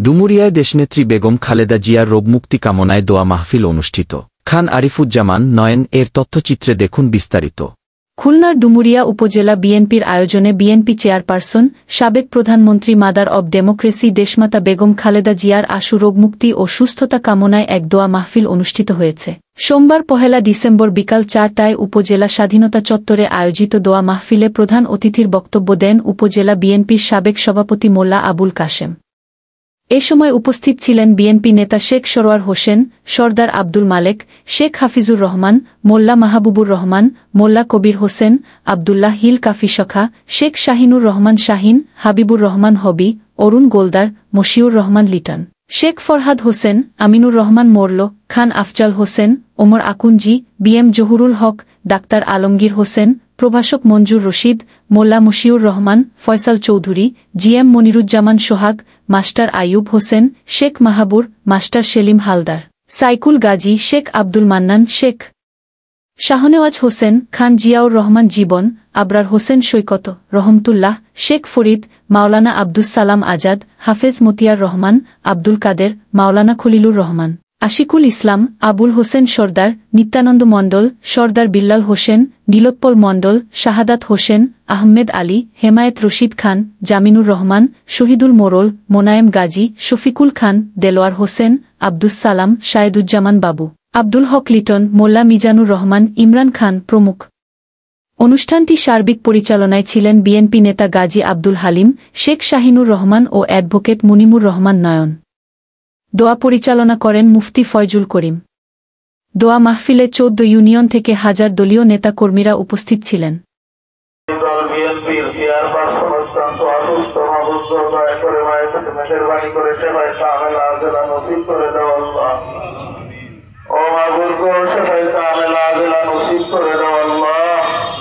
ডুমুরিয়ায় দেশনেত্রী বেগম খালেদা জিয়ার রোগমুক্তি কামনায় দোয়া মাহফিল অনুষ্ঠিত। খান আরিফুজ্জামান নয়ন এর তথ্যচিত্রে দেখুন বিস্তারিত। খুলনার ডুমুরিয়া উপজেলা বিএনপির আয়োজনে বিএনপি চেয়ারপারসন, সাবেক প্রধানমন্ত্রী মাদার অব ডেমোক্রেসি দেশমাতা বেগম খালেদা জিয়ার আশু রোগমুক্তি ও সুস্থতা কামনায় এক দোয়া মাহফিল অনুষ্ঠিত হয়েছে। সোমবার 1 ডিসেম্বর বিকাল 4টায় উপজেলা স্বাধীনতা চত্বরে আয়োজিত দোয়া মাহফিলে প্রধান অতিথির বক্তব্য দেন উপজেলা বিএনপির সাবেক সভাপতি মোল্লা আবুল কাশেম। এ সময় উপস্থিত ছিলেন বিএনপি নেতা শেখ সরোয়ার হোসেন, সরদার আব্দুল মালেক, শেখ হাফিজুর রহমান, মোল্লা মাহবুবুর রহমান, মোল্লা কবির হোসেন, আবদুল্লাহ হিল কাফি সখা, শেখ শাহিনুর রহমান শাহিন, হাবিবুর রহমান হবি, অরুণ গোলদার, মশিউর রহমান লিটন, শেখ ফরহাদ হোসেন, আমিনুর রহমান মোরল, খান আফজাল হোসেন, ওমর আকুঞ্জি, বিএম জহুরুল হক, ডাক্তার আলমগীর হোসেন, প্রভাষক মঞ্জুর রশিদ, মোল্লা মশিউর রহমান, ফয়সাল চৌধুরী, জিএম মনিরুজ্জামান সোহাগ, মাস্টার আইয়ুব হোসেন, শেখ মাহাবুর, মাস্টার সেলিম হালদার, সাইকুল গাজী, শেখ আব্দুল মান্নান, শেখ শাহনেওয়াজ হোসেন, খান জিয়াউর রহমান জীবন, আবরার হোসেন সৈকত, রহমতুল্লাহ, শেখ ফরিদ, মাওলানা আব্দুস সালাম আজাদ, হাফেজ মতিয়ার রহমান, আব্দুল কাদের, মাওলানা খলিলুর রহমান, আশিকুল ইসলাম, আবুল হোসেন সর্দার, নিত্যানন্দ মণ্ডল, সর্দার বিল্লাল হোসেন, নীলোৎপল মণ্ডল, শাহাদাত হোসেন, আহমেদ আলী, হেমায়েত রশিদ খান, জামিনুর রহমান, শহীদুল মোরল, মোনায়েম গাজী, শফিকুল খান, দেলোয়ার হোসেন, আব্দুস সালাম, শায়েদুজ্জামান বাবু, আব্দুল হক লিটন, মোল্লা মিজানুর রহমান, ইমরান খান প্রমুখ। অনুষ্ঠানটি সার্বিক পরিচালনায় ছিলেন বিএনপি নেতা গাজী আব্দুল হালিম, শেখ শাহিনুর রহমান ও অ্যাডভোকেট মুনিমুর রহমান নয়ন। দোয়া পরিচালনা করেন মুফতি ফয়জুল করিম। দোয়া মাহফিলে 14 ইউনিয়ন থেকে হাজার দলীয় নেতা কর্মীরা উপস্থিত ছিলেন। ও